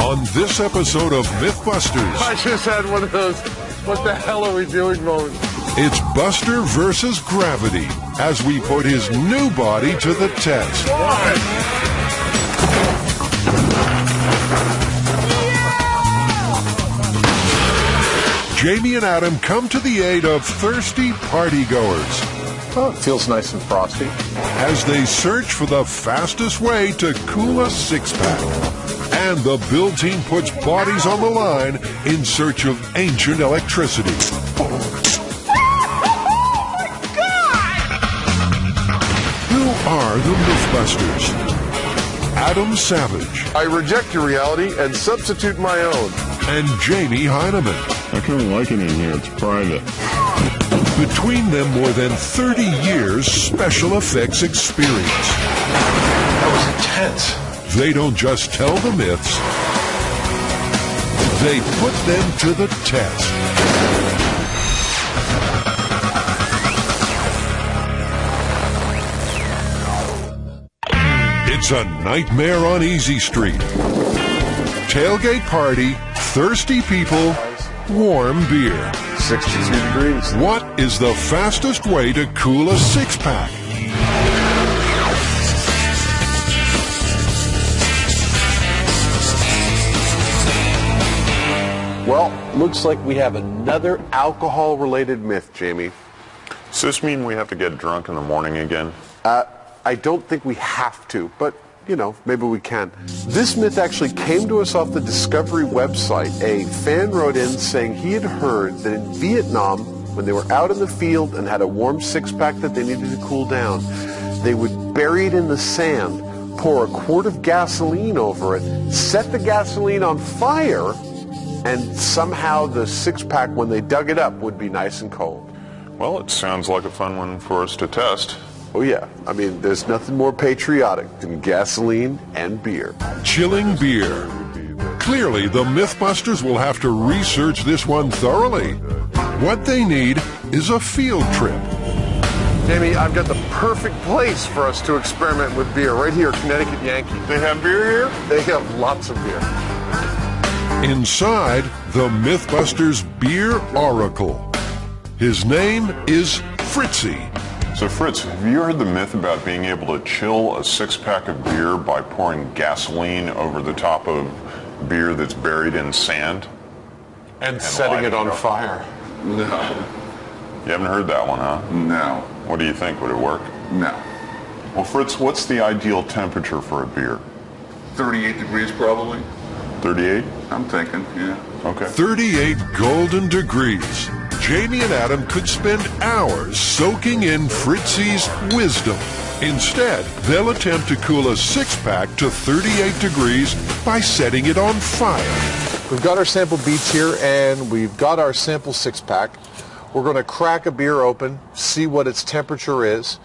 On this episode of Mythbusters, I just had one of those, what the hell are we doing moments. It's Buster versus Gravity as we put his new body to the test. Jamie and Adam come to the aid of thirsty partygoers Oh, it feels nice and frosty. as they search for the fastest way to cool a six-pack. And the build team puts bodies on the line in search of ancient electricity. Who are the Mythbusters? Adam Savage I reject your reality and substitute my own. and Jamie Heineman. I kind of like it in here. It's private. Between them, more than 30 years special effects experience. That was intense. They don't just tell the myths, they put them to the test. It's a nightmare on Easy Street. Tailgate party, thirsty people, warm beer. 62 degrees. What is the fastest way to cool a six-pack? Well, looks like we have another alcohol-related myth, Jamie. Does this mean we have to get drunk in the morning again? I don't think we have to, but, you know, maybe we can. This myth actually came to us off the Discovery website. A fan wrote in saying he had heard that in Vietnam, when they were out in the field and had a warm six-pack that they needed to cool down, they would bury it in the sand, pour a quart of gasoline over it, set the gasoline on fire, and somehow the six-pack, when they dug it up, would be nice and cold. Well, it sounds like a fun one for us to test. Oh yeah, I mean, there's nothing more patriotic than gasoline and beer. Chilling beer. Clearly, the Mythbusters will have to research this one thoroughly. What they need is a field trip. Jamie, I've got the perfect place for us to experiment with beer, right here, Connecticut Yankee. They have beer here? They have lots of beer. Inside, the Mythbusters Beer Oracle. His name is Fritzy. So Fritz, have you heard the myth about being able to chill a six-pack of beer by pouring gasoline over the top of beer that's buried in sand? And setting it on fire. No, You haven't heard that one, huh? no, What do you think? Would it work? no. Well, Fritz, what's the ideal temperature for a beer? 38 degrees probably, 38? I'm thinking, yeah. Okay. 38 golden degrees. Jamie and Adam could spend hours soaking in Fritzy's wisdom. Instead, they'll attempt to cool a six-pack to 38 degrees by setting it on fire. We've got our sample beach here, and we've got our sample six-pack. We're going to crack a beer open, see what its temperature is.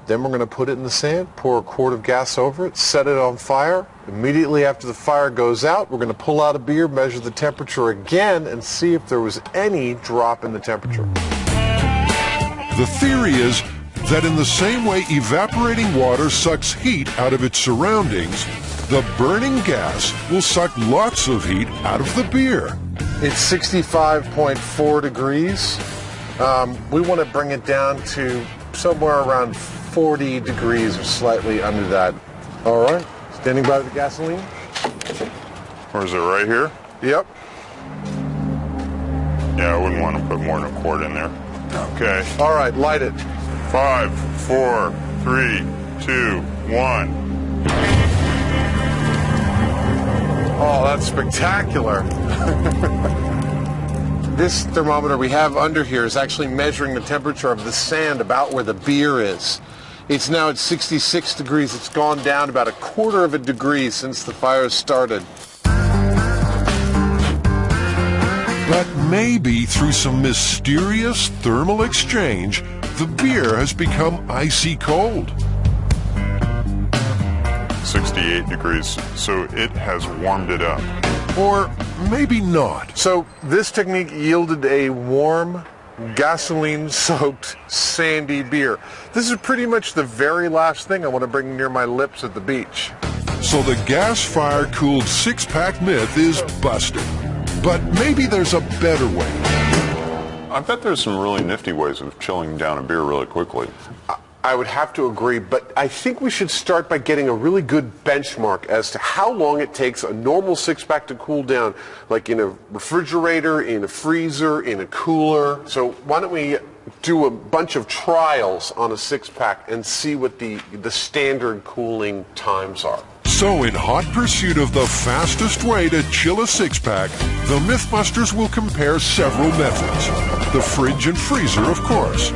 Then we're going to put it in the sand, pour a quart of gas over it, set it on fire. Immediately after the fire goes out, we're going to pull out a beer, measure the temperature again, and see if there was any drop in the temperature. The theory is that in the same way evaporating water sucks heat out of its surroundings, the burning gas will suck lots of heat out of the beer. It's 65.4 degrees. We want to bring it down to somewhere around 40 degrees or slightly under that. All right, standing by the gasoline? Or is it right here? Yep. Yeah, I wouldn't want to put more than a quart in there. Okay. All right, light it. 5, 4, 3, 2, 1. Oh, that's spectacular. This thermometer we have under here is actually measuring the temperature of the sand about where the beer is. It's now at 66 degrees. It's gone down about a quarter of a degree since the fire started. But maybe through some mysterious thermal exchange, the beer has become icy cold. 68 degrees, so it has warmed it up. Or maybe not. So this technique yielded a warm, gasoline-soaked, sandy beer. This is pretty much the very last thing I want to bring near my lips at the beach. So the gas fire cooled six-pack myth is busted. But maybe there's a better way. I bet there's some really nifty ways of chilling down a beer really quickly. I would have to agree, but I think we should start by getting a really good benchmark as to how long it takes a normal six-pack to cool down, like in a refrigerator, in a freezer, in a cooler. So why don't we do a bunch of trials on a six-pack and see what the standard cooling times are. So in hot pursuit of the fastest way to chill a six-pack, the Mythbusters will compare several methods. The fridge and freezer, of course,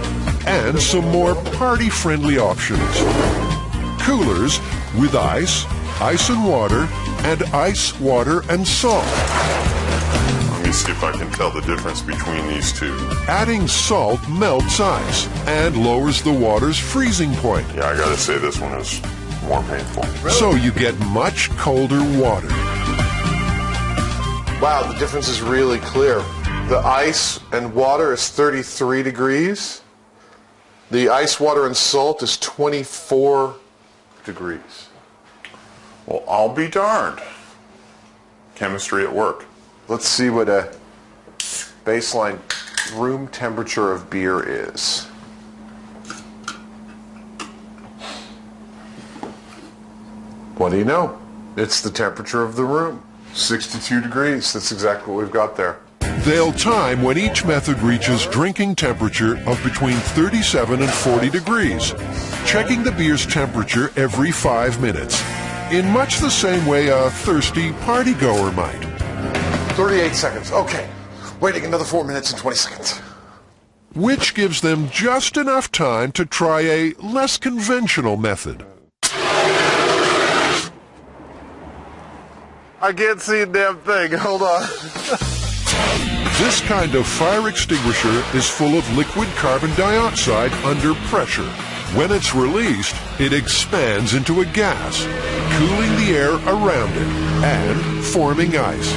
and some more party-friendly options. Coolers with ice, ice and water, and ice, water, and salt. Let me see if I can tell the difference between these two. Adding salt melts ice and lowers the water's freezing point. Yeah, I gotta say this one is more painful. So you get much colder water. Wow, the difference is really clear. The ice and water is 33 degrees. The ice, water, and salt is 24 degrees. Well, I'll be darned. Chemistry at work. Let's see what a baseline room temperature of beer is. What do you know? It's the temperature of the room. 62 degrees. That's exactly what we've got there. They'll time when each method reaches drinking temperature of between 37 and 40 degrees, checking the beer's temperature every 5 minutes, in much the same way a thirsty partygoer might. 38 seconds. Okay. Waiting another 4 minutes and 20 seconds. Which gives them just enough time to try a less conventional method. I can't see a damn thing. Hold on. This kind of fire extinguisher is full of liquid carbon dioxide under pressure. When it's released, it expands into a gas, cooling the air around it and forming ice.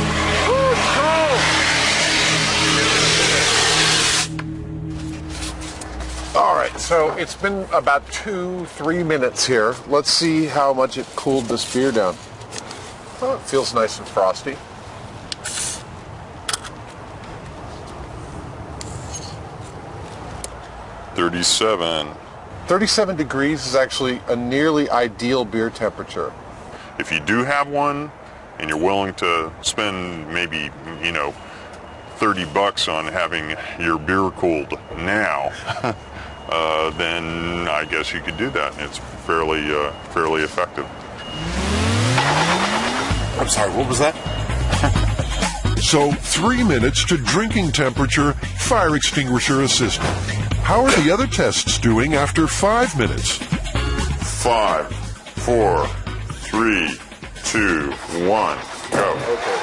All right, so it's been about 2-3 minutes here. Let's see how much it cooled this beer down. Oh, it feels nice and frosty. $37. 37 degrees is actually a nearly ideal beer temperature. If you do have one and you're willing to spend maybe, $30 on having your beer cooled now, then I guess you could do that. It's fairly effective. I'm sorry, what was that? So 3 minutes to drinking temperature, fire extinguisher assisted. How are the other tests doing after 5 minutes? 5, 4, 3, 2, 1, go. Okay.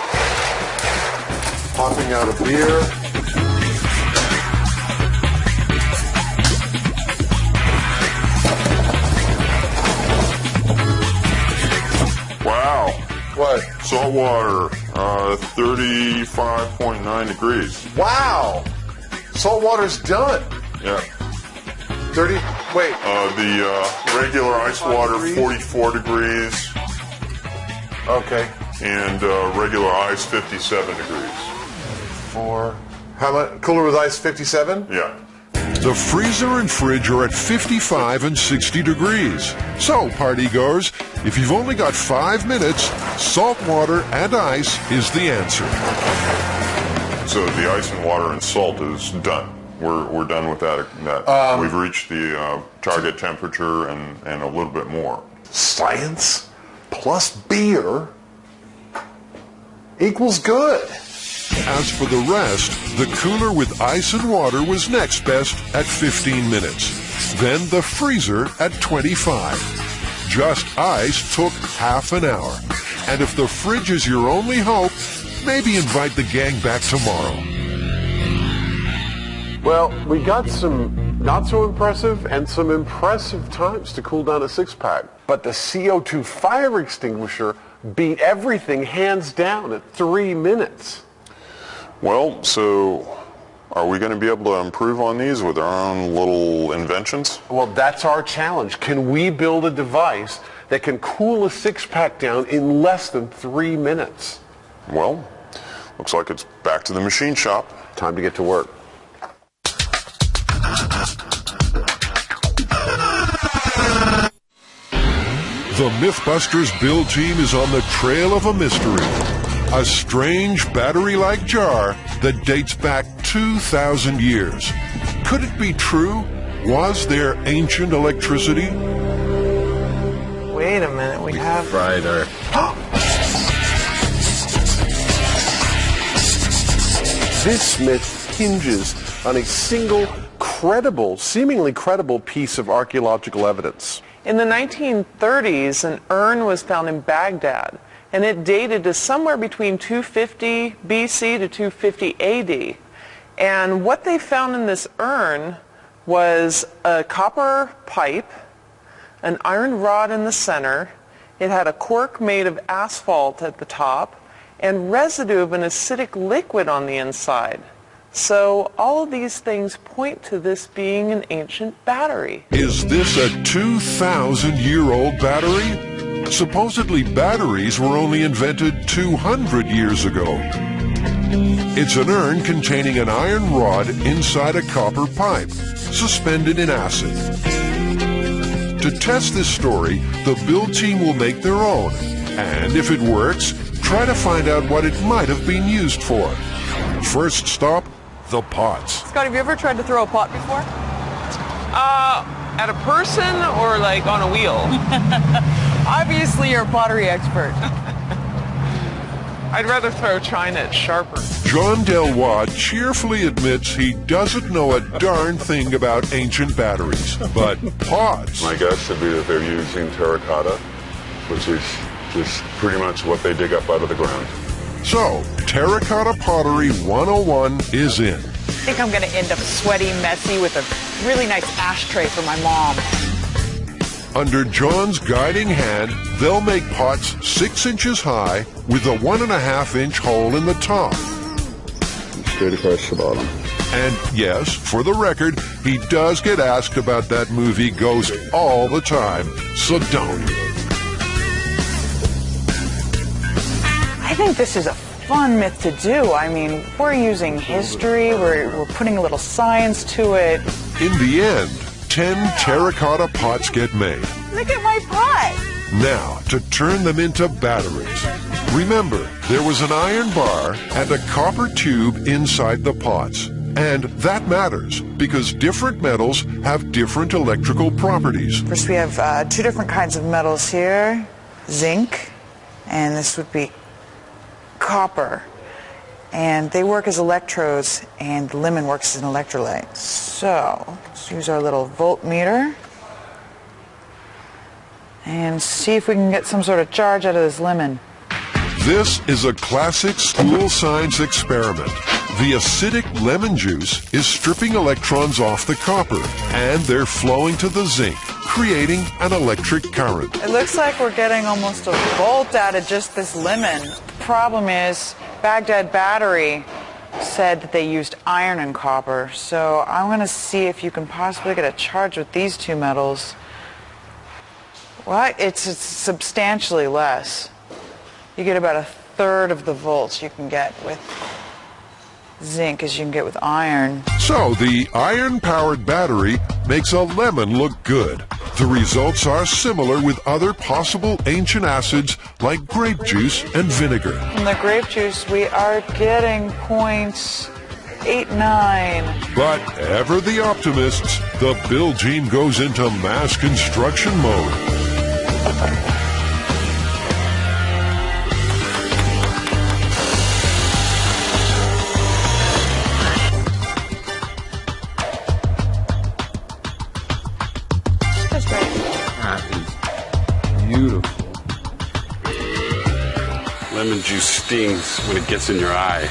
Popping out a beer. Wow. What? Salt water, 35.9 degrees. Wow! Salt water's done. Yeah. 30, wait. The regular ice water, 44 degrees. Okay. And regular ice, 57 degrees. 4. How much? Cooler with ice, 57? Yeah. The freezer and fridge are at 55 and 60 degrees. So, partygoers, if you've only got 5 minutes, salt water and ice is the answer. So the ice and water and salt is done. We're done with that. We've reached the target temperature and a little bit more. Science plus beer equals good. As for the rest, the cooler with ice and water was next best at 15 minutes. Then the freezer at 25. Just ice took half an hour. And if the fridge is your only hope, maybe invite the gang back tomorrow. Well, we got some not so impressive and some impressive times to cool down a six-pack. But the CO2 fire extinguisher beat everything hands down at 3 minutes. Well, so are we going to be able to improve on these with our own little inventions? Well, that's our challenge. Can we build a device that can cool a six-pack down in less than 3 minutes. Well, looks like it's back to the machine shop. Time to get to work. The Mythbusters build team is on the trail of a mystery. A strange battery-like jar that dates back 2,000 years. Could it be true? Was there ancient electricity? Wait a minute, we have... Fried our... This myth hinges on a single credible, seemingly credible piece of archaeological evidence. In the 1930s, an urn was found in Baghdad, and it dated to somewhere between 250 BC to 250 AD. And what they found in this urn was a copper pipe, an iron rod in the center, it had a cork made of asphalt at the top, and residue of an acidic liquid on the inside. So all of these things point to this being an ancient battery. Is this a 2,000-year-old battery? Supposedly batteries were only invented 200 years ago. It's an urn containing an iron rod inside a copper pipe, suspended in acid. To test this story, the build team will make their own, and if it works, try to find out what it might have been used for. First stop, the pots. Scott, have you ever tried to throw a pot before? At a person or like on a wheel? Obviously, you're a pottery expert. I'd rather throw china, it's sharper. John Delwa cheerfully admits he doesn't know a darn thing about ancient batteries, but pots. My guess would be that they're using terracotta, which is just pretty much what they dig up out of the ground. So, Terracotta Pottery 101 is in. I think I'm going to end up sweaty, messy with a really nice ashtray for my mom. Under John's guiding hand, they'll make pots 6 inches high with a 1.5-inch hole in the top. Straight across the bottom. And yes, for the record, he does get asked about that movie Ghost all the time, so don't. I think this is a fun myth to do. I mean, we're using history, we're putting a little science to it. In the end, 10 terracotta pots get made. Look at my pot! Now, to turn them into batteries. Remember, there was an iron bar and a copper tube inside the pots. And that matters because different metals have different electrical properties. First, we have 2 different kinds of metals here. Zinc, and this would be copper. And they work as electrodes, and the lemon works as an electrolyte. So, let's use our little voltmeter and see if we can get some sort of charge out of this lemon. This is a classic school science experiment. The acidic lemon juice is stripping electrons off the copper, and they're flowing to the zinc, creating an electric current. It looks like we're getting almost a volt out of just this lemon. The problem is, Baghdad Battery said that they used iron and copper, so I'm going to see if you can possibly get a charge with these 2 metals. Well, it's substantially less. You get about 1/3 of the volts you can get with zinc as you can get with iron. So the iron-powered battery makes a lemon look good. The results are similar with other possible ancient acids like grape juice and vinegar. From the grape juice, we are getting 0.89. But ever the optimists, the build team goes into mass construction mode. Beautiful. Lemon juice stings when it gets in your eye.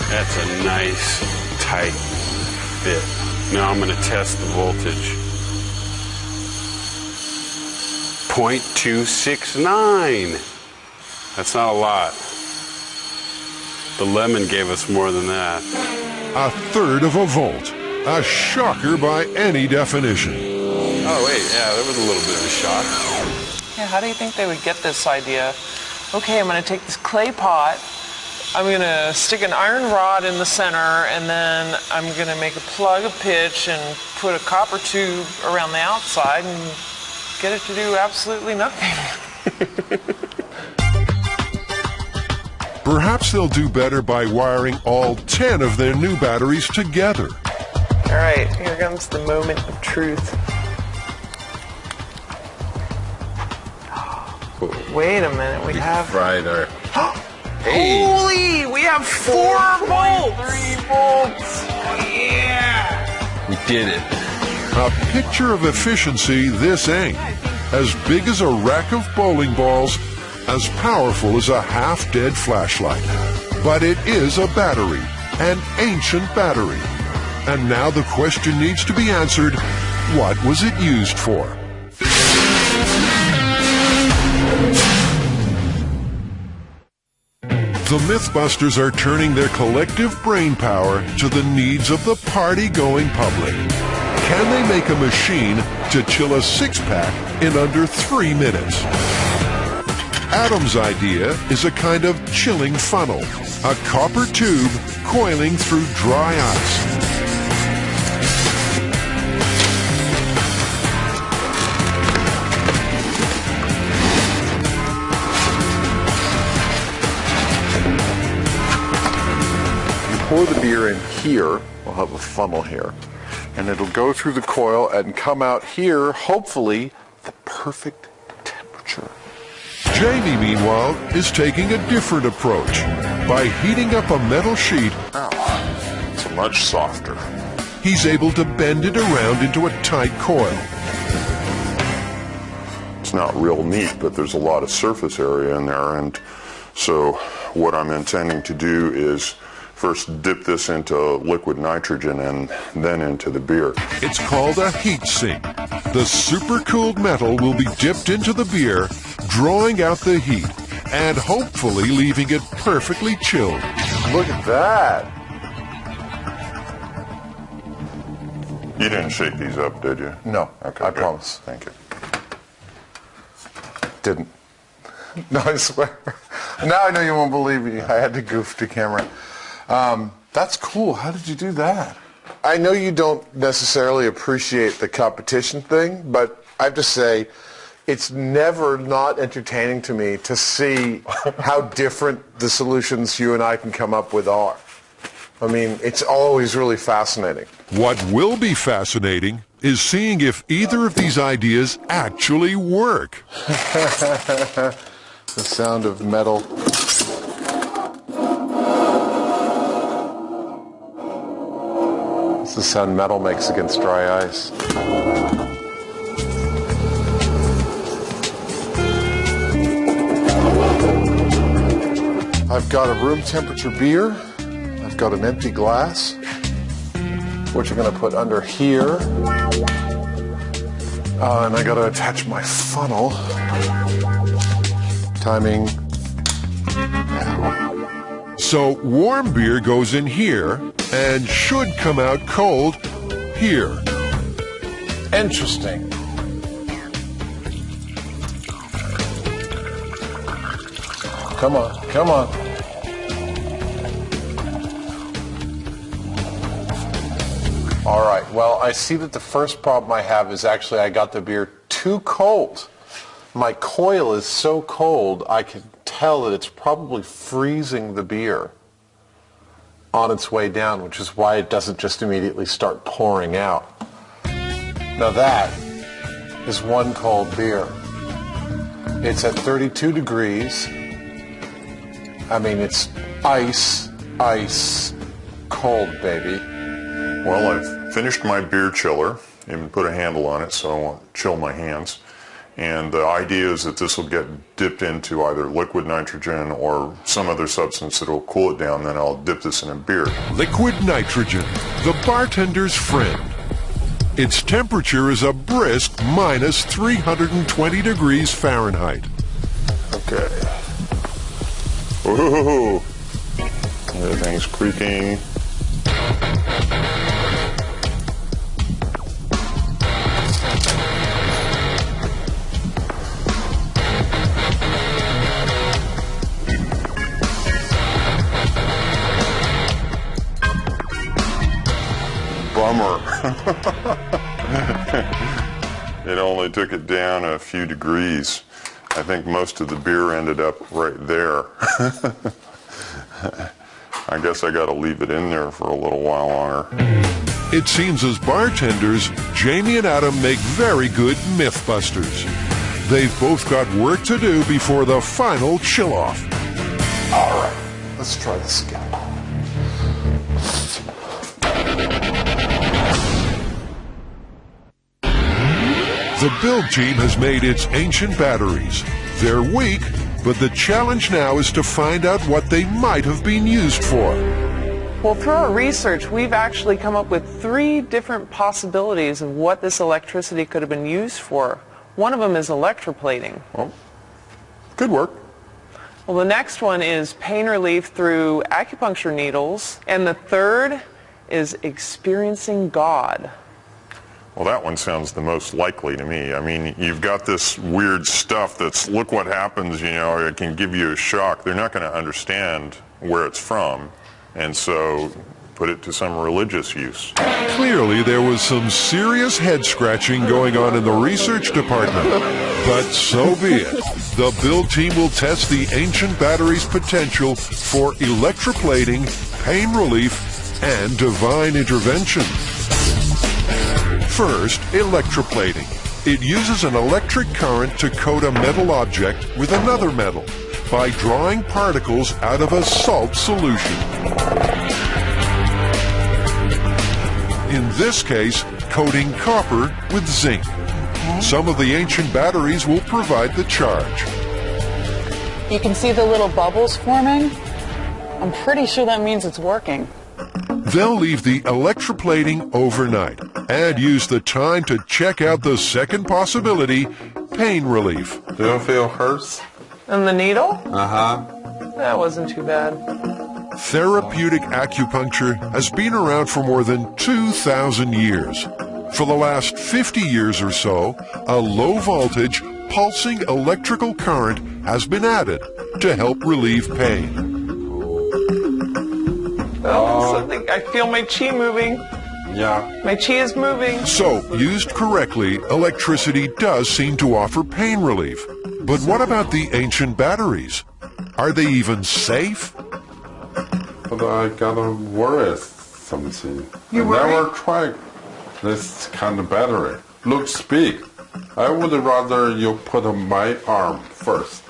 That's a nice, tight fit. Now I'm going to test the voltage. 0.269. That's not a lot. The lemon gave us more than that. 1/3 of a volt. A shocker by any definition. Oh, wait, yeah, there was a little bit of a shock. Yeah, how do you think they would get this idea? Okay, I'm going to take this clay pot, I'm going to stick an iron rod in the center, and then I'm going to make a plug of pitch and put a copper tube around the outside and get it to do absolutely nothing. Perhaps they'll do better by wiring all 10 of their new batteries together. All right, here comes the moment of truth. Wait a minute, we have... Fried our... Holy! We have 4.3 volts! Yeah! We did it. A picture of efficiency this ain't. As big as a rack of bowling balls, as powerful as a half-dead flashlight. But it is a battery, an ancient battery. And now the question needs to be answered, what was it used for? The Mythbusters are turning their collective brain power to the needs of the party-going public. Can they make a machine to chill a six-pack in under 3 minutes? Adam's idea is a kind of chilling funnel, a copper tube coiling through dry ice. Pour the beer in here, we'll have a funnel here, and it'll go through the coil and come out here, hopefully, the perfect temperature. Jamie, meanwhile, is taking a different approach. By heating up a metal sheet, It's much softer. he's able to bend it around into a tight coil. It's not real neat, but there's a lot of surface area in there, and so what I'm intending to do is first dip this into liquid nitrogen and then into the beer. It's called a heat sink. The super-cooled metal will be dipped into the beer, drawing out the heat, and hopefully leaving it perfectly chilled. Look at that. You didn't shake these up, did you? No, Okay, I good. promise. Thank you. Didn't. No, I swear. Now I know you won't believe me. I had to goof the camera. That's cool. How did you do that? I know you don't necessarily appreciate the competition thing, but I have to say, it's never not entertaining to me to see how different the solutions you and I can come up with are. I mean, it's always really fascinating. What will be fascinating is seeing if either of these ideas actually work. The sound of metal. It's the sound metal makes against dry ice. I've got a room temperature beer. I've got an empty glass, which I'm going to put under here. And I got to attach my funnel. Timing now. So warm beer goes in here and should come out cold here. Interesting. Come on, come on. All right, well, I see that the first problem I have is actually I got the beer too cold. My coil is so cold, I can tell that it's probably freezing the beer on its way down, which is why it doesn't just immediately start pouring out. Now that is one cold beer. It's at 32 degrees. I mean, it's ice, ice, cold, baby. Well, I've finished my beer chiller, even put a handle on it so I won't chill my hands. And the idea is that this will get dipped into either liquid nitrogen or some other substance that will cool it down. Then I'll dip this in a beer. Liquid nitrogen, the bartender's friend. Its temperature is a brisk minus 320 degrees Fahrenheit. Okay. Ooh, everything's creaking. bummer. It only took it down a few degrees. I think most of the beer ended up right there. I guess I got to leave it in there for a little while longer. It seems as bartenders, Jamie and Adam make very good Mythbusters. They've both got work to do before the final chill-off. All right, let's try this again. The build team has made its ancient batteries. They're weak, but the challenge now is to find out what they might have been used for. Well, through our research, we've actually come up with 3 different possibilities of what this electricity could have been used for. One of them is electroplating. Well, good work. Well, the next one is pain relief through acupuncture needles. And the third is experiencing God. Well, that one sounds the most likely to me. I mean, you've got this weird stuff that's, look what happens, you know, it can give you a shock. They're not going to understand where it's from, and so put it to some religious use. Clearly, there was some serious head-scratching going on in the research department. But so be it. The build team will test the ancient battery's potential for electroplating, pain relief, and divine intervention. First, electroplating. It uses an electric current to coat a metal object with another metal by drawing particles out of a salt solution. In this case, coating copper with zinc. Some of the ancient batteries will provide the charge. You can see the little bubbles forming. I'm pretty sure that means it's working. They'll leave the electroplating overnight and use the time to check out the second possibility, pain relief. Do you feel hurts? And the needle? Uh-huh. That wasn't too bad. Therapeutic acupuncture has been around for more than 2,000 years. For the last 50 years or so, a low-voltage, pulsing electrical current has been added to help relieve pain. Oh, something. I feel my chi moving. Yeah. My chi is moving. So, used correctly, electricity does seem to offer pain relief. But what about the ancient batteries? Are they even safe? But I gotta worry something. You I worry? never tried this kind of battery. Looks big. I would rather you put on my arm first.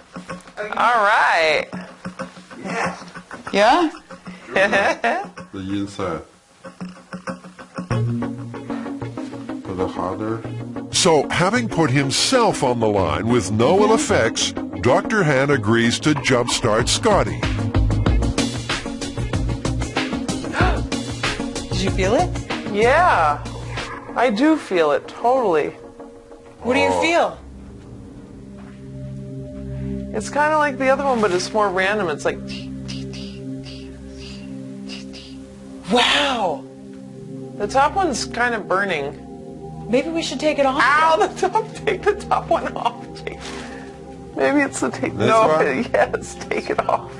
All right. Yeah? The inside. Put it harder. So, having put himself on the line with no ill effects, Dr. Han agrees to jumpstart Scotty. Did you feel it? Yeah, I do feel it, totally. What do you feel? It's kind of like the other one, but it's more random. It's like... Wow. The top one's kind of burning. Maybe we should take it off. Ow, take the top one off. Maybe it's the tape. This No, one? yes, take it off.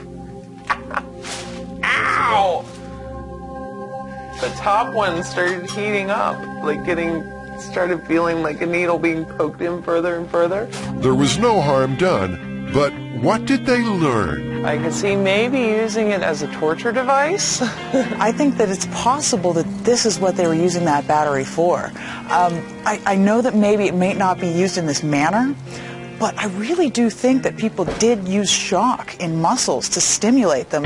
Ow! The top one started heating up, like started feeling like a needle being poked in further and further. There was no harm done, but what did they learn? I could see maybe using it as a torture device. I think that it's possible that this is what they were using that battery for. I know that maybe it may not be used in this manner, but I really do think that people did use shock in muscles to stimulate them.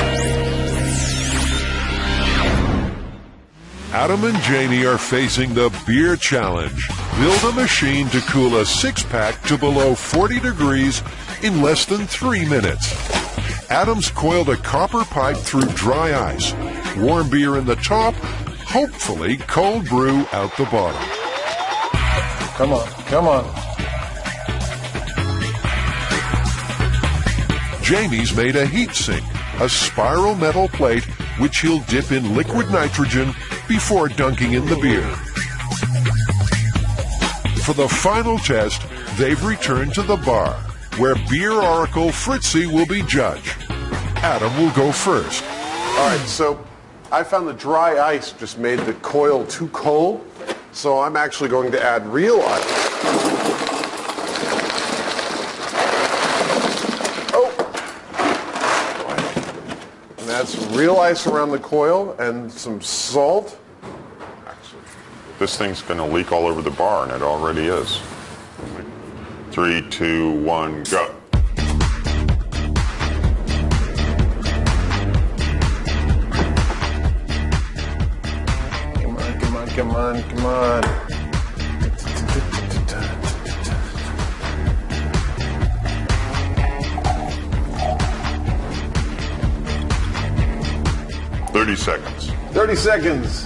Adam and Jamie are facing the beer challenge. Build a machine to cool a six-pack to below 40 degrees in less than 3 minutes. Adam's coiled a copper pipe through dry ice. Warm beer in the top, hopefully cold brew out the bottom. Come on, come on. Jamie's made a heat sink, a spiral metal plate which he'll dip in liquid nitrogen before dunking in the beer. For the final test, they've returned to the bar, where beer oracle Fritzy will be judge. Adam will go first. All right, so I found the dry ice just made the coil too cold, so I'm actually going to add real ice. And add some real ice around the coil and some salt. This thing's going to leak all over the bar, and it already is. 3, 2, 1, go. Come on, come on. 30 seconds. 30 seconds.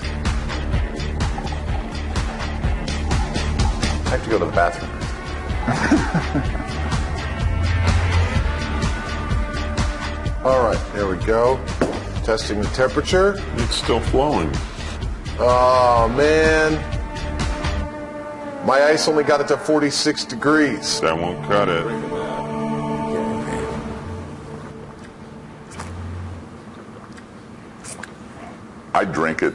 I have to go to the bathroom. All right, there we go. Testing the temperature. It's still flowing. Oh, man. My ice only got it to 46 degrees. That won't cut it. I drink it,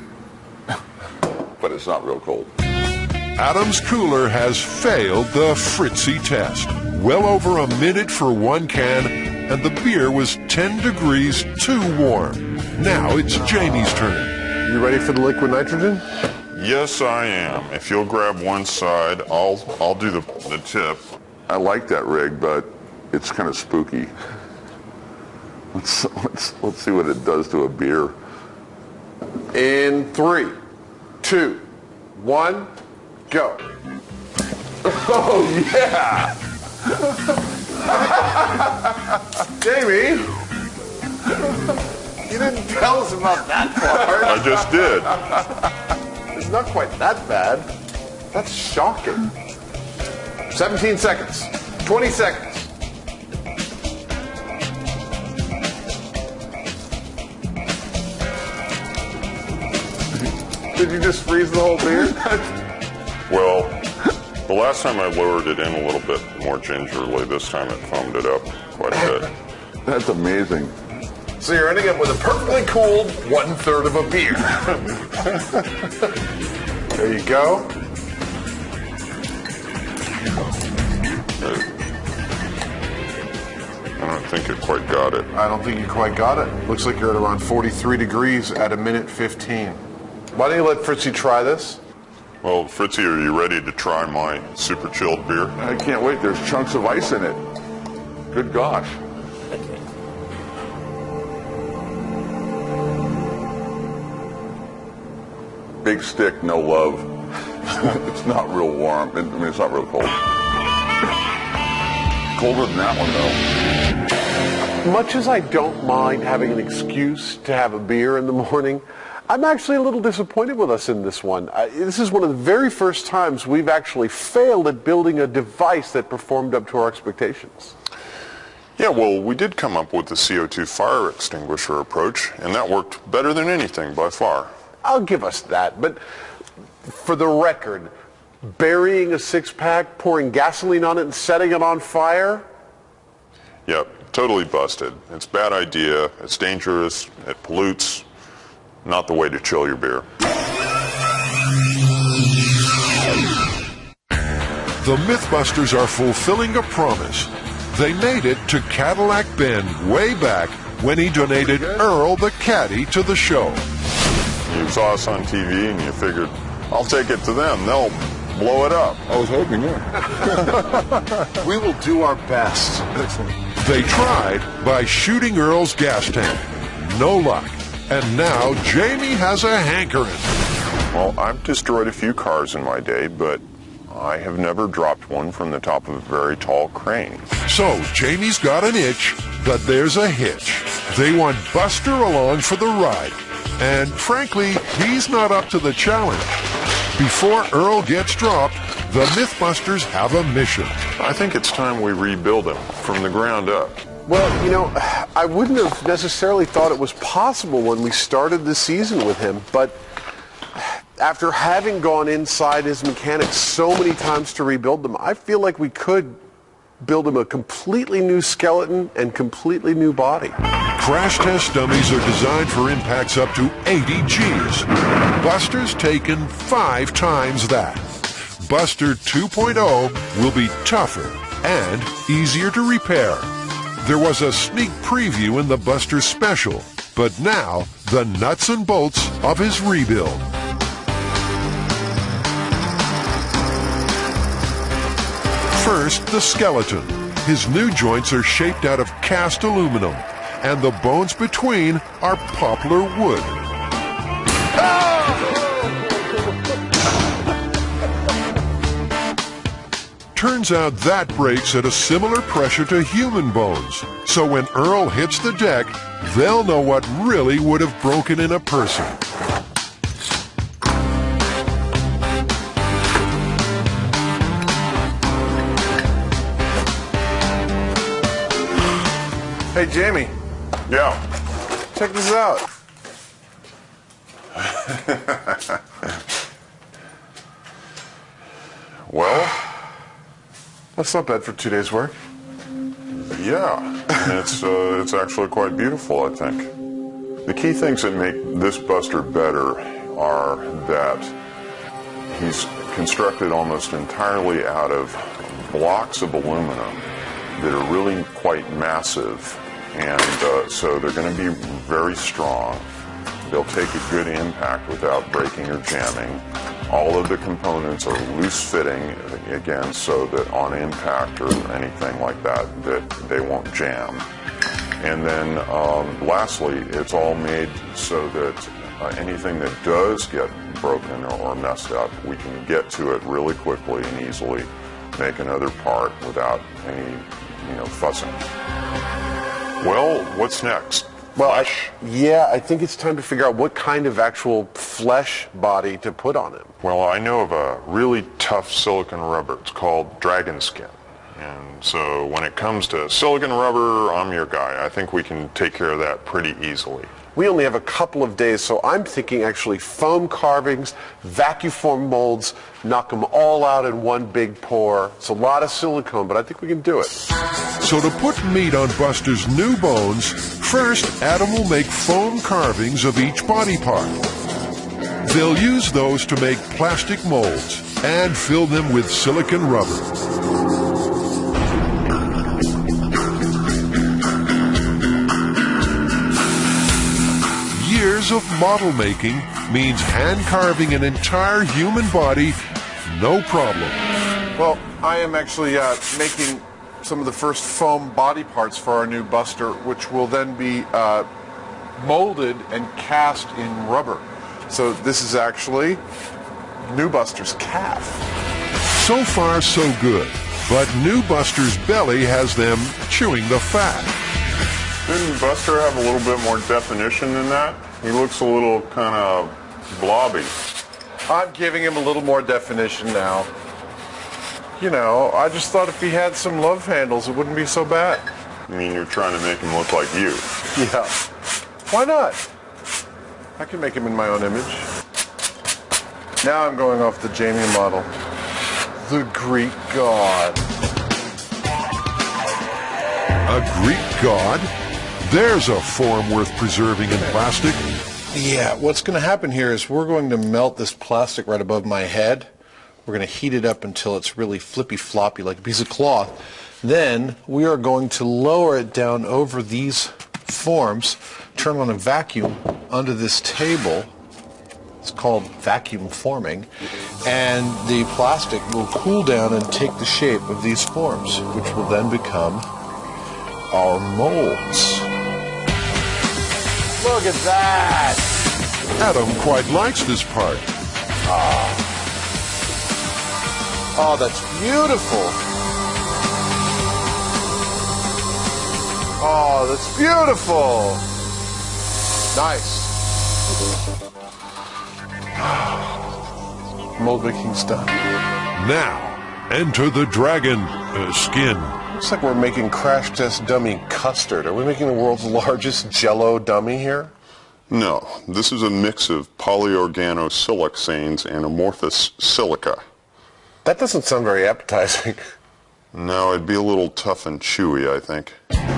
but it's not real cold. Adam's cooler has failed the Fritzy test. Well over a minute for one can, and the beer was 10 degrees too warm. Now it's Jamie's turn. You ready for the liquid nitrogen? Yes, I am. If you'll grab one side, I'll do the tip. I like that rig, but it's kind of spooky. Let's see what it does to a beer. In 3, 2, 1, go. Oh, yeah! Jamie! You didn't tell us about that part. I just did. It's not quite that bad. That's shocking. 17 seconds. 20 seconds. Did you just freeze the whole beer? Well, the last time I lowered it in a little bit more gingerly. This time it foamed it up quite a bit. That's amazing. So you're ending up with a perfectly cooled 1/3 of a beer. There you go. I don't think it quite got it. I don't think you quite got it. Looks like you're at around 43 degrees at a minute 15. Why don't you let Fritzy try this? Well, Fritzy, are you ready to try my super chilled beer? I can't wait. There's chunks of ice in it. Good gosh. Big stick, no love. It's not real warm. I mean, it's not real cold. Colder than that one, though. Much as I don't mind having an excuse to have a beer in the morning, I'm actually a little disappointed with us in this one. This is one of the very first times we've actually failed at building a device that performed up to our expectations. Yeah, well, we did come up with the CO2 fire extinguisher approach, and that worked better than anything by far. I'll give us that, but for the record, burying a six-pack, pouring gasoline on it, and setting it on fire? Yep, totally busted. It's a bad idea, it's dangerous, it pollutes. Not the way to chill your beer. The Mythbusters are fulfilling a promise. They made it to Cadillac Bend way back when he donated Earl the caddy to the show. You saw us on TV and you figured, I'll take it to them. They'll blow it up. I was hoping, yeah. We will do our best. They tried by shooting Earl's gas tank. No luck. And now Jamie has a hankering. Well, I've destroyed a few cars in my day, but I have never dropped one from the top of a very tall crane. So Jamie's got an itch, but there's a hitch. They want Buster along for the ride. And frankly, he's not up to the challenge. Before Earl gets dropped, the Mythbusters have a mission. I think it's time we rebuild him from the ground up. Well, you know, I wouldn't have necessarily thought it was possible when we started the season with him, but after having gone inside his mechanics so many times to rebuild them, I feel like we could build him a completely new skeleton and completely new body. Crash test dummies are designed for impacts up to 80 Gs. Buster's taken 5 times that. Buster 2.0 will be tougher and easier to repair. There was a sneak preview in the Buster special, but now the nuts and bolts of his rebuild. First, the skeleton. His new joints are shaped out of cast aluminum, and the bones between are poplar wood. Turns out that breaks at a similar pressure to human bones, so when Earl hits the deck, they'll know what really would have broken in a person. Hey, Jamie. Yeah. Check this out. Well, That's not bad for 2 days' work. yeah, and it's actually quite beautiful, I think. The key things that make this Buster better are that he's constructed almost entirely out of blocks of aluminum that are really quite massive, and so they're going to be very strong. They'll take a good impact without breaking or jamming. All of the components are loose-fitting, again, so that on impact or anything like that, that they won't jam. And then lastly, it's all made so that anything that does get broken or messed up, we can get to it really quickly and easily, make another part without any, fussing. Well, what's next? Well, Flesh? I think it's time to figure out what kind of actual flesh body to put on him. Well, I know of a really tough silicon rubber. It's called dragon skin. And so when it comes to silicon rubber, I'm your guy. I think we can take care of that pretty easily. We only have a couple of days, so I'm thinking actually foam carvings, vacuum molds, knock them all out in one big pour. It's a lot of silicone, but I think we can do it. So to put meat on Buster's new bones, first Adam will make foam carvings of each body part. They'll use those to make plastic molds and fill them with silicon rubber. Years of model making means hand carving an entire human body, no problem. Well, I am actually making some of the first foam body parts for our new Buster, which will then be molded and cast in rubber. So this is actually new Buster's calf. So far, so good. But new Buster's belly has them chewing the fat. Didn't Buster have a little bit more definition than that? He looks a little kind of blobby. I'm giving him a little more definition now. I just thought if he had some love handles, it wouldn't be so bad. I mean, you're trying to make him look like you. Yeah. Why not? I can make him in my own image. Now I'm going off the Jamie model. The Greek god. A Greek god? There's a form worth preserving in plastic. Yeah, what's going to happen here is we're going to melt this plastic right above my head. We're going to heat it up until it's really flippy-floppy like a piece of cloth. Then we are going to lower it down over these forms, turn on a vacuum under this table. It's called vacuum forming. And the plastic will cool down and take the shape of these forms, which will then become our molds. Look at that! Adam quite likes this part. Oh, that's beautiful. Oh, that's beautiful. Nice. Mold making's done. Now, enter the dragon skin. Looks like we're making crash test dummy custard. Are we making the world's largest Jell-O dummy here? No, this is a mix of polyorganosiloxanes and amorphous silica. That doesn't sound very appetizing. No, it'd be a little tough and chewy, I think.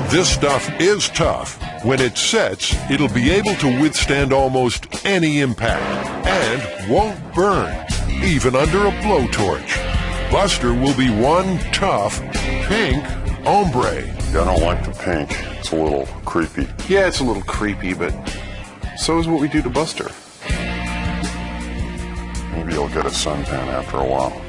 This stuff is tough. When it sets, it'll be able to withstand almost any impact and won't burn, even under a blowtorch. Buster will be one tough, pink hombre. I don't like the pink. It's a little creepy. Yeah, it's a little creepy, but so is what we do to Buster. Maybe you'll get a suntan after a while.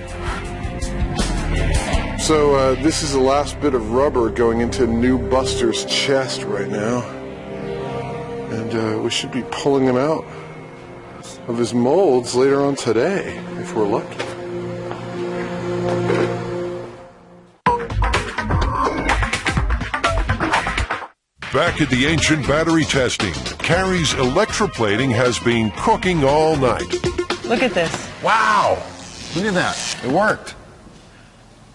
So this is the last bit of rubber going into new Buster's chest right now. And we should be pulling him out of his molds later on today, if we're lucky. Back at the ancient battery testing, Carrie's electroplating has been cooking all night. Look at this. Wow! Look at that. It worked.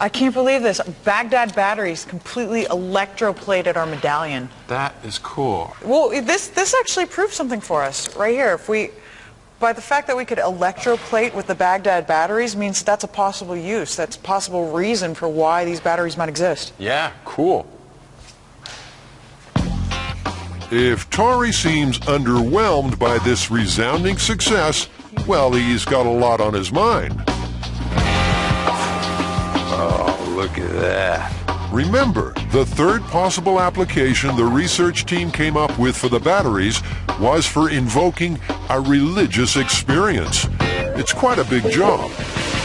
I can't believe this. Baghdad batteries completely electroplated our medallion. That is cool. Well, this actually proves something for us right here. By the fact that we could electroplate with the Baghdad batteries means that's a possible use. That's a possible reason for why these batteries might exist. Yeah, cool. If Tori seems underwhelmed by this resounding success, well, he's got a lot on his mind. Oh, look at that. Remember, the third possible application the research team came up with for the batteries was for invoking a religious experience. It's quite a big job.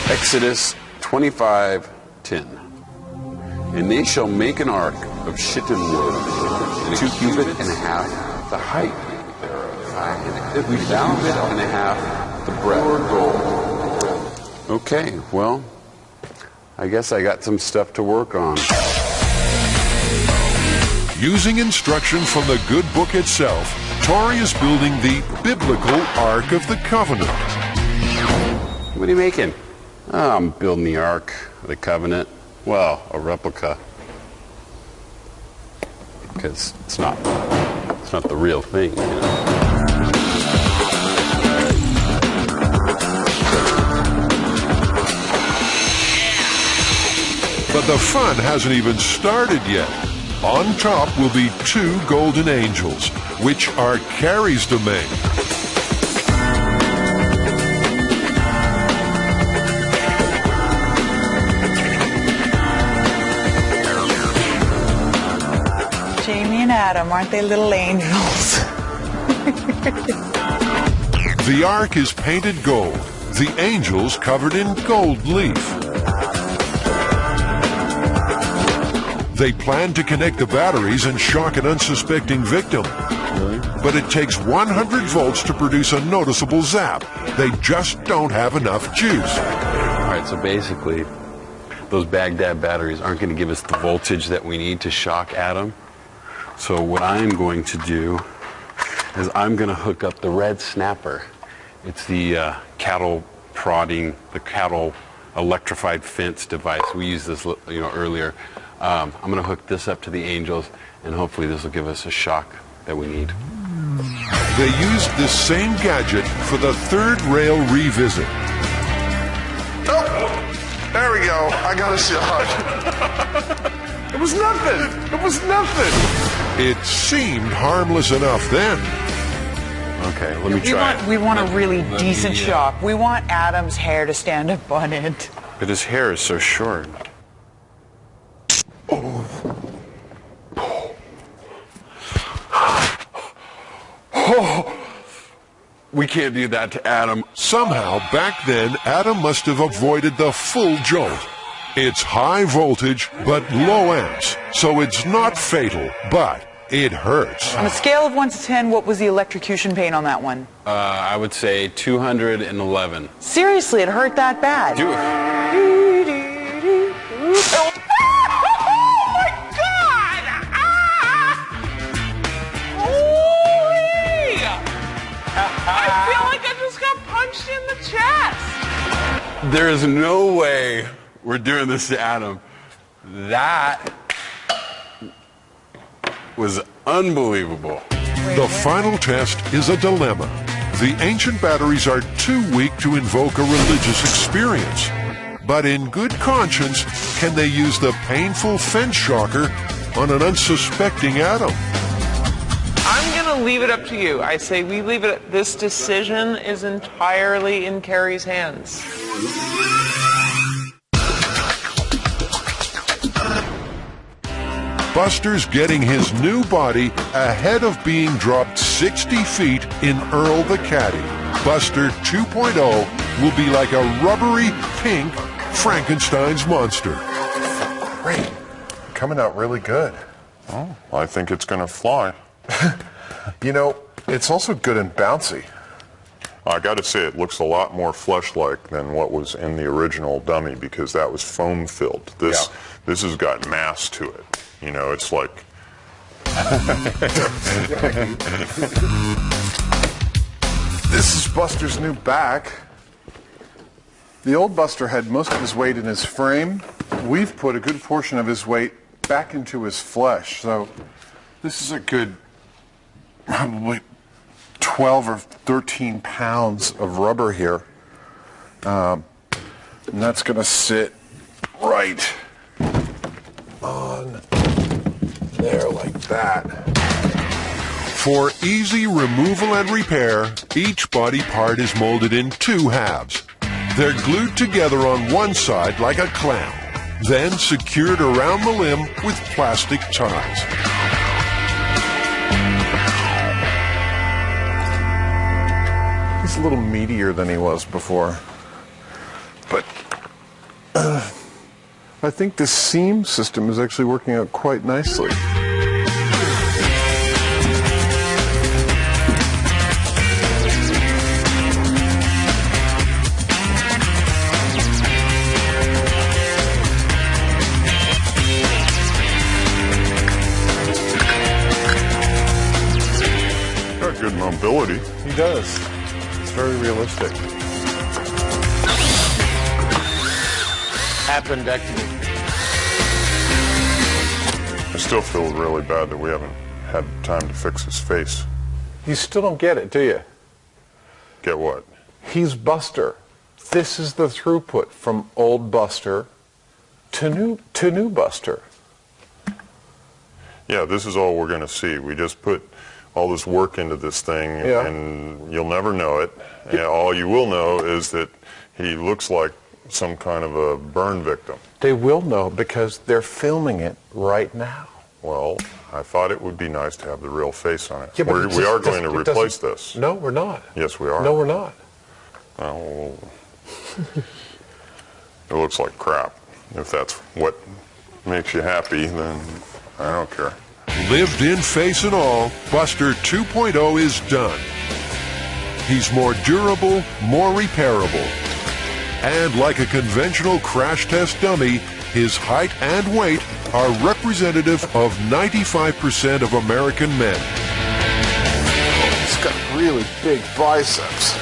Exodus 25:10. And they shall make an ark of shittim wood, and 2 cubits and a half the height thereof, and 1 cubit and a half the breadth. Okay, well, I guess I got some stuff to work on. Using instruction from the good book itself, Tori is building the biblical Ark of the Covenant. What are you making? Oh, I'm building the Ark of the Covenant. Well, a replica. Because it's not the real thing, you know. But the fun hasn't even started yet. On top will be 2 golden angels, which are Carrie's domain. Jamie and Adam, aren't they little angels? The ark is painted gold, the angels covered in gold leaf. They plan to connect the batteries and shock an unsuspecting victim. But it takes 100 volts to produce a noticeable zap. They just don't have enough juice. All right, so basically, those Baghdad batteries aren't going to give us the voltage that we need to shock Adam. So what I'm going to do is I'm going to hook up the red snapper. It's the cattle prodding, the cattle electrified fence device. We used this, earlier. I'm going to hook this up to the angels, and hopefully this will give us a shock that we need. They used this same gadget for the third rail revisit. Oh, there we go. I got a shot. It was nothing. It was nothing. It seemed harmless enough then. Okay, let me try. We want a really decent shock. We want Adam's hair to stand up on it. But his hair is so short. We can't do that to Adam. Somehow, back then, Adam must have avoided the full jolt. It's high voltage, but low amps, so it's not fatal, but it hurts. On a scale of 1 to 10, what was the electrocution pain on that one? I would say 211. Seriously, it hurt that bad? I feel like I just got punched in the chest. There is no way we're doing this to Adam. That was unbelievable. The final test is a dilemma. The ancient batteries are too weak to invoke a religious experience. But in good conscience, can they use the painful fence shocker on an unsuspecting Adam? I'm going to leave it up to you. I say we leave it. This decision is entirely in Carrie's hands. Buster's getting his new body ahead of being dropped 60 feet in Earl the Caddy. Buster 2.0 will be like a rubbery, pink Frankenstein's monster. Great. Coming out really good. Oh, I think it's going to fly. You know, it's also good and bouncy. I got to say, it looks a lot more flesh-like than what was in the original dummy because that was foam-filled. This has got mass to it. You know, it's like... This is Buster's new back. The old Buster had most of his weight in his frame. We've put a good portion of his weight back into his flesh. So this is a good probably 12 or 13 pounds of rubber here. And that's going to sit right on there like that. For easy removal and repair, each body part is molded in two halves. They're glued together on one side like a clamp, then secured around the limb with plastic ties. He's a little meatier than he was before. But I think this seam system is actually working out quite nicely. Got good mobility. He does. It's very realistic. Appendectomy. I still feel really bad that we haven't had time to fix his face. You still don't get it, do you? Get what? He's Buster. This is the throughput from old Buster to new Buster. Yeah, this is all we're going to see. We just put all this work into this thing, and you'll never know it. And all you will know is that he looks like some kind of a burn victim. They will know because they're filming it right now. Well, I thought it would be nice to have the real face on it. Yeah, but we are going to replace this. No, we're not. Yes, we are. No, we're not. Well, it looks like crap. If that's what makes you happy, then I don't care. Lived in face and all, Buster 2.0 is done. He's more durable, more repairable. And like a conventional crash test dummy, his height and weight are representative of 95% of American men. He's got really big biceps.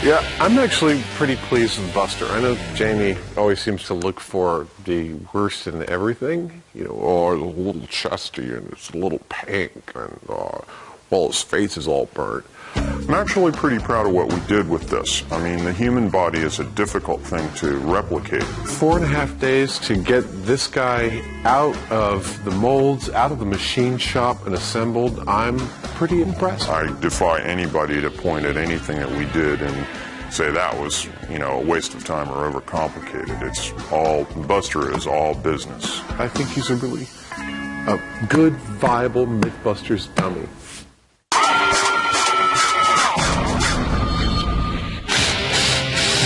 Yeah, I'm actually pretty pleased with Buster. I know Jamie always seems to look for the worst in everything. You know, oh, it's a little chesty and it's a little pink and, well, his face is all burnt. I'm actually pretty proud of what we did with this. I mean, the human body is a difficult thing to replicate. 4.5 days to get this guy out of the molds, out of the machine shop and assembled. I'm pretty impressed. I defy anybody to point at anything that we did and say that was, you know, a waste of time or overcomplicated. It's all, Buster is all business. I think he's a really good, viable Mythbusters dummy.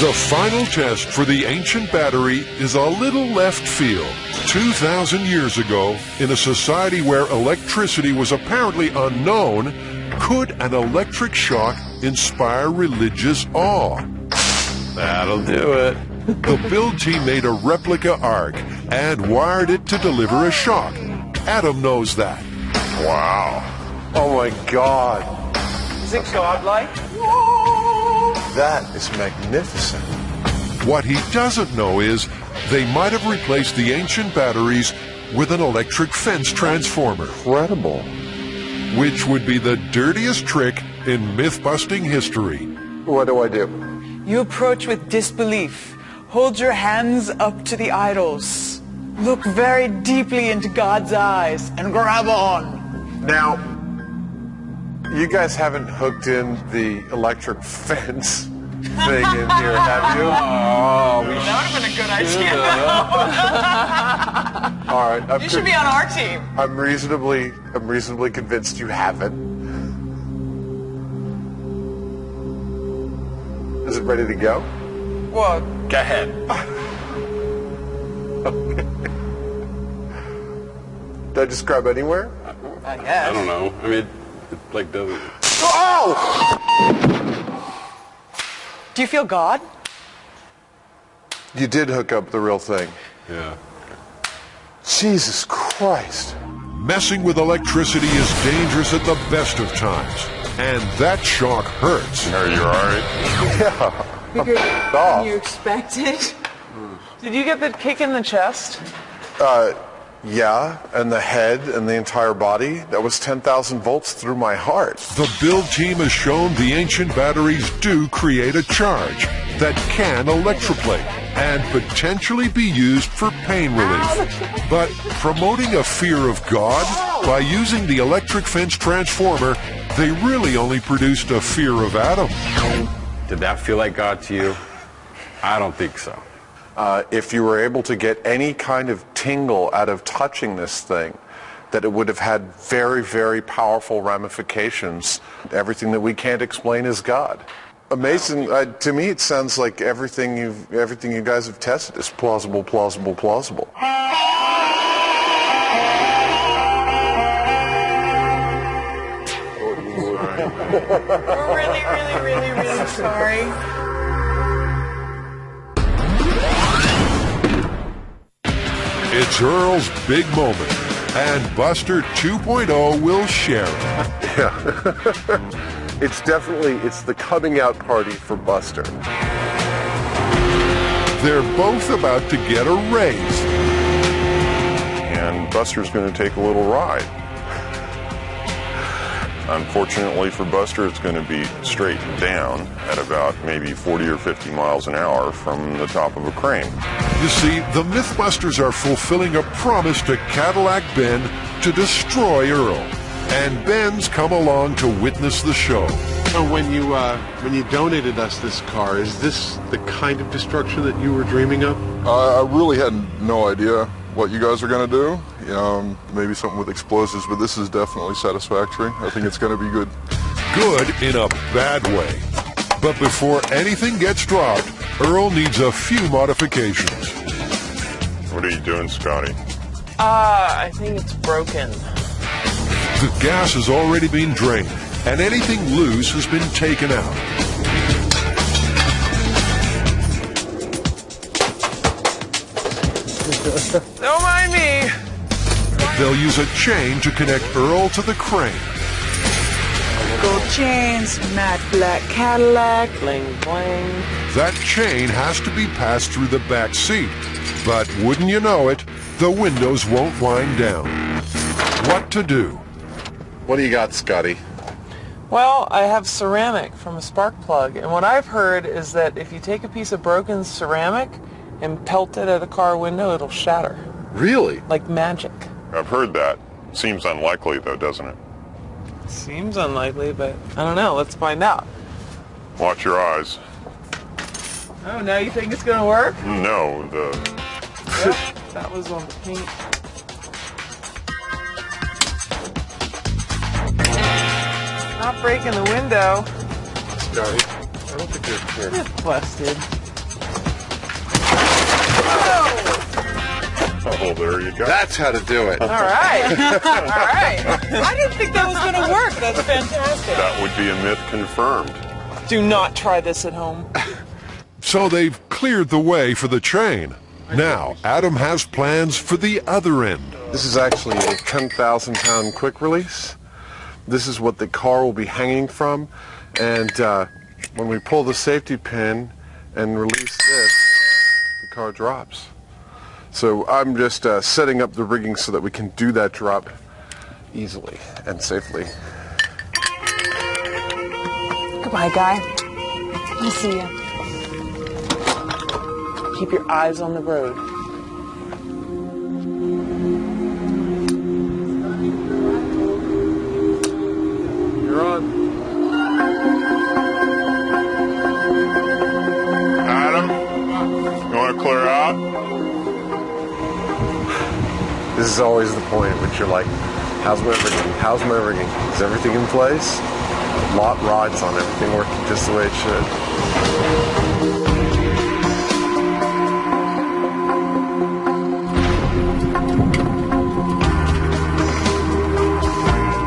The final test for the ancient battery is a little left field. 2,000 years ago, in a society where electricity was apparently unknown, could an electric shock inspire religious awe? That'll do it. The build team made a replica arc and wired it to deliver a shock. Adam knows that. Wow. Oh my God. Is it godlike? That is magnificent. What he doesn't know is they might have replaced the ancient batteries with an electric fence transformer. Incredible. Which would be the dirtiest trick in myth-busting history. What do I do? You approach with disbelief, Hold your hands up to the idols. Look very deeply into God's eyes and grab on. Now, you guys haven't hooked in the electric fence thing in here, have you? That would have been a good idea. All right. You should be on our team. I'm reasonably convinced you haven't. Is it ready to go? Well, Go ahead. Okay. Did I just grab anywhere? I guess. I don't know. I mean, it like doesn't. Oh! Do you feel God? You did hook up the real thing. Yeah. Jesus Christ. Messing with electricity is dangerous at the best of times. And that shock hurts. Are you all right? Yeah. Bigger Oh. than you expected. Did you get the kick in the chest? Yeah, and the head and the entire body. That was 10,000 volts through my heart. The build team has shown the ancient batteries do create a charge that can electroplate and potentially be used for pain relief. But promoting a fear of God by using the electric fence transformer, they really only produced a fear of Adam. Did that feel like God to you? I don't think so. If you were able to get any kind of tingle out of touching this thing, that it would have had very, very powerful ramifications. Everything that we can't explain is God. Amazing. To me, it sounds like everything you guys have tested is plausible, plausible, plausible. We're really, really, really, really sorry. It's Earl's big moment, and Buster 2.0 will share it. Yeah. It's the coming out party for Buster. They're both about to get a raise. And Buster's going to take a little ride. Unfortunately for Buster, it's going to be straight down at about maybe 40 or 50 miles an hour from the top of a crane. You see, the Mythbusters are fulfilling a promise to Cadillac Ben to destroy Earl. And Ben's come along to witness the show. So when you donated us this car, is this the kind of destruction that you were dreaming of? I really had no idea what you guys are going to do. Maybe something with explosives, but this is definitely satisfactory. I think it's going to be good. Good in a bad way. But before anything gets dropped, Earl needs a few modifications. What are you doing, Scotty? I think it's broken. The gas has already been drained, and anything loose has been taken out. Don't mind me. They'll use a chain to connect Earl to the crane. Gold chains, matte black Cadillac. Bling, bling. That chain has to be passed through the back seat. But wouldn't you know it, the windows won't wind down. What to do? What do you got, Scotty? Well, I have ceramic from a spark plug, and what I've heard is that if you take a piece of broken ceramic and pelt it at a car window, it'll shatter. Really? Like magic. I've heard that. Seems unlikely, though, doesn't it? Seems unlikely, but I don't know. Let's find out. Watch your eyes. Oh, now you think it's gonna work? No, Yep, that was on the paint. Not breaking the window. Scotty, I don't think you're here. It's busted. Oh, there you go. That's how to do it. All right. All right. I didn't think that was going to work. That's fantastic. That would be a myth confirmed. Do not try this at home. So they've cleared the way for the chain. Now, Adam has plans for the other end. This is actually a 10,000-pound quick release. This is what the car will be hanging from. And when we pull the safety pin and release this, the car drops. So I'm just setting up the rigging so that we can do that drop easily and safely. Goodbye, guy. I'll see you. keep your eyes on the road. You're on. Adam, you want to clear out? This is always the point at which you're like, how's my rigging? How's my rigging? Is everything in place? Lot rods on, everything working just the way it should.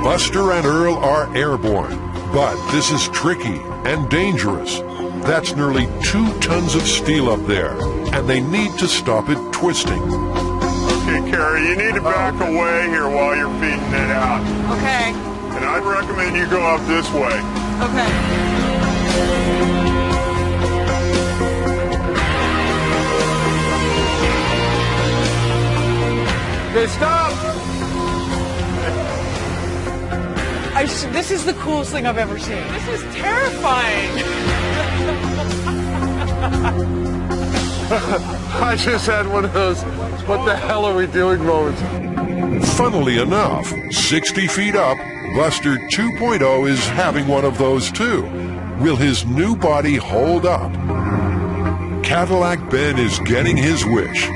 Buster and Earl are airborne, but this is tricky and dangerous. That's nearly 2 tons of steel up there, and they need to stop it twisting. Okay, Carrie, you need to back away here while you're feeding it out. Okay. And I'd recommend you go up this way. Okay. Okay, stop! This is the coolest thing I've ever seen. This is terrifying. I just had one of those, what the hell are we doing moments. Funnily enough, 60 feet up, Buster 2.0 is having one of those too. Will his new body hold up? Cadillac Ben is getting his wish.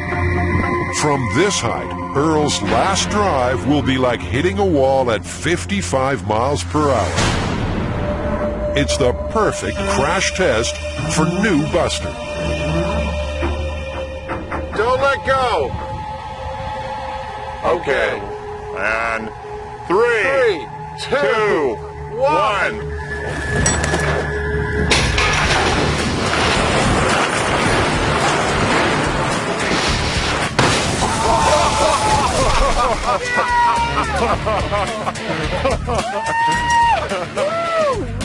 From this height, Earl's last drive will be like hitting a wall at 55 miles per hour. It's the perfect crash test for new Buster. Don't let go! Okay. And 3, 2, 1.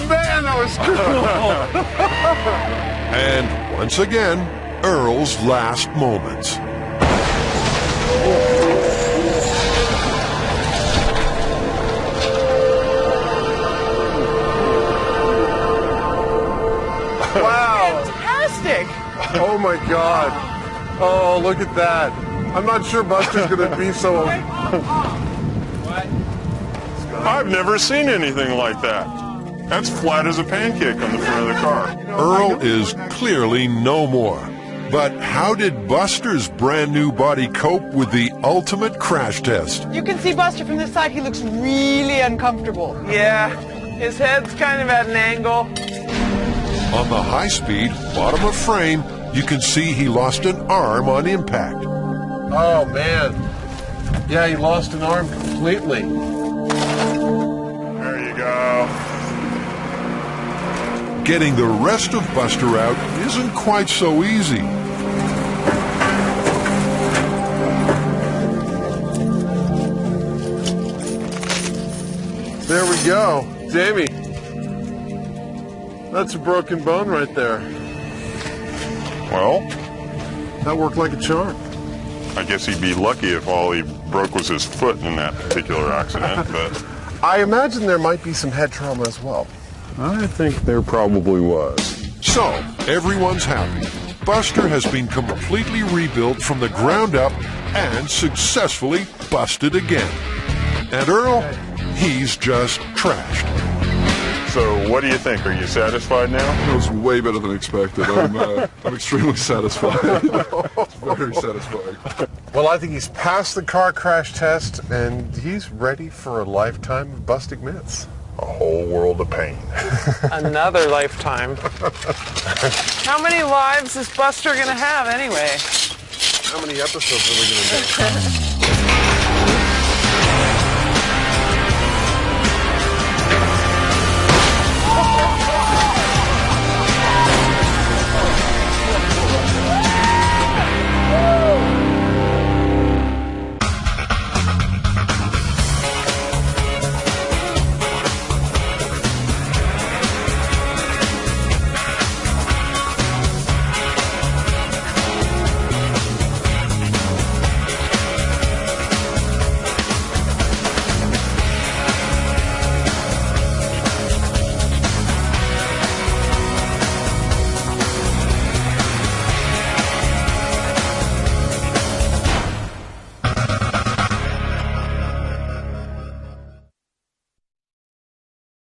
Man, that was cool! And once again, Earl's last moments. Wow! Fantastic. Oh my God! Oh, look at that! I'm not sure Buster's gonna be so. I've never seen anything like that. That's flat as a pancake on the front of the car. Earl is clearly no more. But how did Buster's brand new body cope with the ultimate crash test? You can see Buster from this side. He looks really uncomfortable. Yeah, his head's kind of at an angle. On the high speed, bottom of frame, you can see he lost an arm on impact. Oh man! Yeah, he lost an arm completely. There you go. Getting the rest of Buster out isn't quite so easy. There we go. Jamie, that's a broken bone right there. Well, That worked like a charm. I guess he'd be lucky if all he broke was his foot in that particular accident, but I imagine there might be some head trauma as well. I think there probably was. So, everyone's happy. Buster has been completely rebuilt from the ground up and successfully busted again. And Earl, he's just trashed. So what do you think? Are you satisfied now? It was way better than expected. I'm extremely satisfied. Very satisfying. Well, I think he's passed the car crash test, and he's ready for a lifetime of busting myths. A whole world of pain. Another lifetime. How many lives is Buster going to have anyway? How many episodes are we going to do?